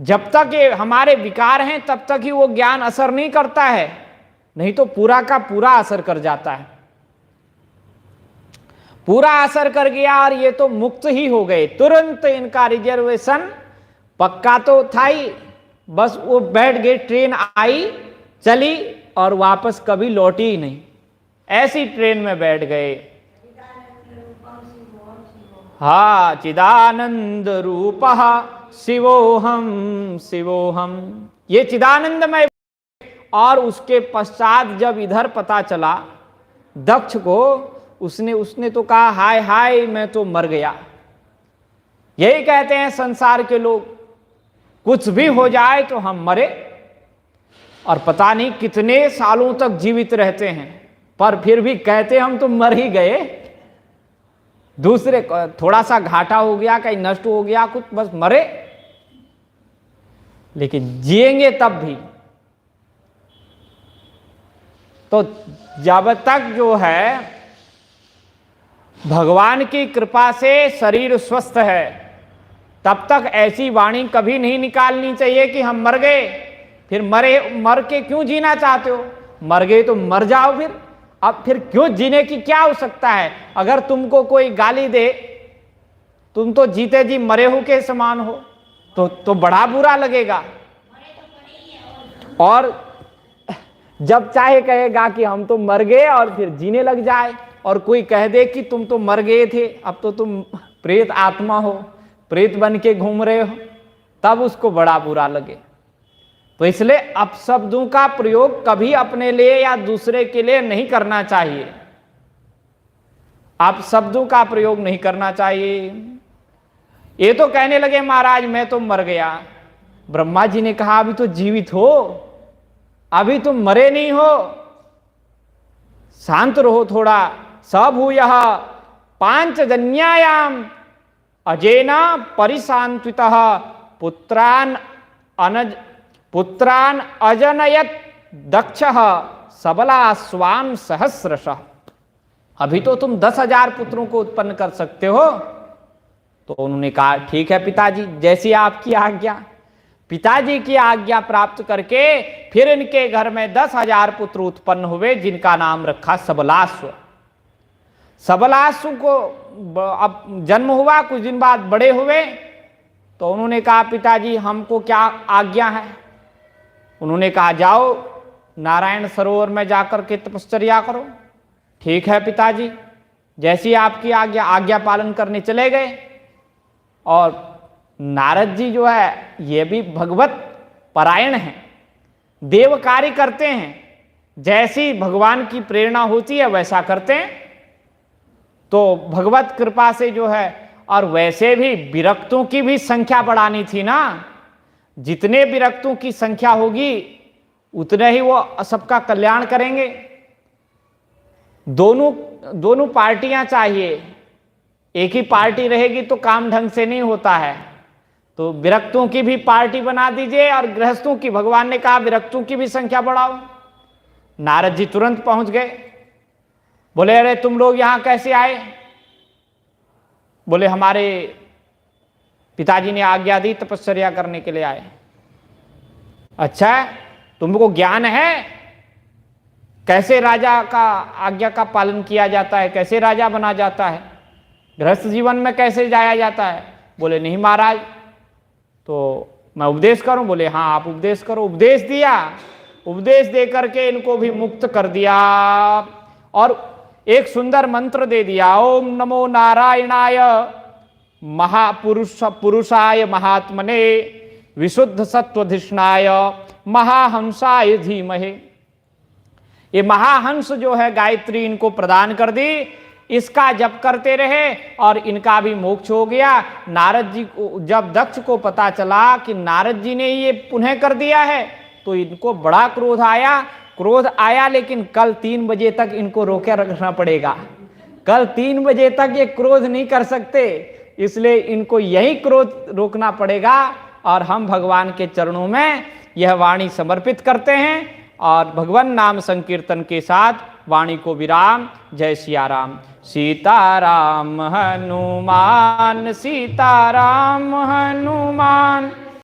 जब तक ये हमारे विकार हैं तब तक ही वो ज्ञान असर नहीं करता है, नहीं तो पूरा का पूरा असर कर जाता है। पूरा असर कर गया और ये तो मुक्त ही हो गए, तुरंत इनका रिजर्वेशन पक्का तो था ही, बस वो बैठ गए, ट्रेन आई चली और वापस कभी लौटी ही नहीं, ऐसी ट्रेन में बैठ गए। हा चिदानंद रूपः शिवोहम शिवोहम, ये चिदानंदमय। और उसके पश्चात जब इधर पता चला दक्ष को, उसने तो कहा हाय हाय मैं तो मर गया। यही कहते हैं संसार के लोग, कुछ भी हो जाए तो हम मरे, और पता नहीं कितने सालों तक जीवित रहते हैं, पर फिर भी कहते हम तो मर ही गए। दूसरे थोड़ा सा घाटा हो गया, कहीं नष्ट हो गया कुछ, बस मरे, लेकिन जिएंगे तब भी। तो जब तक जो है भगवान की कृपा से शरीर स्वस्थ है, तब तक ऐसी वाणी कभी नहीं निकालनी चाहिए कि हम मर गए। फिर मर के क्यों जीना चाहते हो? मर गए तो मर जाओ फिर। अब फिर क्यों जीने की क्या आवश्यकता है? अगर तुमको कोई गाली दे, तुम तो जीते जी मरे हो के समान हो, तो बड़ा बुरा लगेगा। और जब चाहे कहेगा कि हम तो मर गए और फिर जीने लग जाए, और कोई कह दे कि तुम तो मर गए थे, अब तो तुम प्रेत आत्मा हो, प्रेत बन के घूम रहे हो, तब उसको बड़ा बुरा लगे। तो इसलिए अपशब्दों का प्रयोग कभी अपने लिए या दूसरे के लिए नहीं करना चाहिए। अपशब्दों का प्रयोग नहीं करना चाहिए। ये तो कहने लगे महाराज मैं तो मर गया। ब्रह्मा जी ने कहा अभी तो जीवित हो, अभी तुम मरे नहीं हो, शांत रहो थोड़ा। सभूयः पांचजन्यायाम अजेना परिशांत्वितः पुत्रान अजनयत दक्षः सबलास्वान सहस्रशः। अभी तो तुम 10,000 पुत्रों को उत्पन्न कर सकते हो। तो उन्होंने कहा ठीक है पिताजी, जैसी आपकी आज्ञा। पिताजी की आज्ञा प्राप्त करके फिर इनके घर में 10,000 पुत्र उत्पन्न हुए, जिनका नाम रखा सबलाश्व। सबलाश्व को अब जन्म हुआ, कुछ दिन बाद बड़े हुए, तो उन्होंने कहा पिताजी हमको क्या आज्ञा है? उन्होंने कहा जाओ नारायण सरोवर में जाकर के तपश्चर्या करो। ठीक है पिताजी, जैसी आपकी आज्ञा, आज्ञा पालन करने चले गए। और नारद जी जो है ये भी भगवत परायण हैं, देव कार्य करते हैं, जैसी भगवान की प्रेरणा होती है वैसा करते हैं। तो भगवत कृपा से जो है, और वैसे भी विरक्तों की भी संख्या बढ़ानी थी ना। जितने विरक्तों की संख्या होगी उतने ही वो सबका कल्याण करेंगे। दोनों पार्टियां चाहिए, एक ही पार्टी रहेगी तो काम ढंग से नहीं होता है। तो विरक्तों की भी पार्टी बना दीजिए, और गृहस्थों की, भगवान ने कहा विरक्तों की भी संख्या बढ़ाओ। नारद जी तुरंत पहुंच गए। बोले अरे तुम लोग यहां कैसे आए? बोले हमारे पिताजी ने आज्ञा दी, तपश्चर्या करने के लिए आए। अच्छा, तुमको ज्ञान है कैसे राजा का आज्ञा का पालन किया जाता है, कैसे राजा बना जाता है, गृहस्थ जीवन में कैसे जाया जाता है? बोले नहीं महाराज। तो मैं उपदेश करूं? बोले हाँ आप उपदेश करो। उपदेश दिया, उपदेश दे करके इनको भी मुक्त कर दिया, और एक सुंदर मंत्र दे दिया, ओम नमो नारायणाय पुरुषाय महात्मने विशुद्ध सत्वधिष्णाय महाहंसाय धीमहि। ये महाहंस जो है गायत्री इनको प्रदान कर दी, इसका जप करते रहे और इनका भी मोक्ष हो गया। नारद जी को जब दक्ष को पता चला कि नारद जी ने ये पुनः कर दिया है, तो इनको बड़ा क्रोध आया। लेकिन कल 3 बजे तक इनको रोके रखना पड़ेगा। कल 3 बजे तक ये क्रोध नहीं कर सकते, इसलिए इनको यही क्रोध रोकना पड़ेगा। और हम भगवान के चरणों में यह वाणी समर्पित करते हैं, और भगवान नाम संकीर्तन के साथ वाणी को विराम। जय सिया राम। सीताराम हनुमान, सीताराम हनुमान,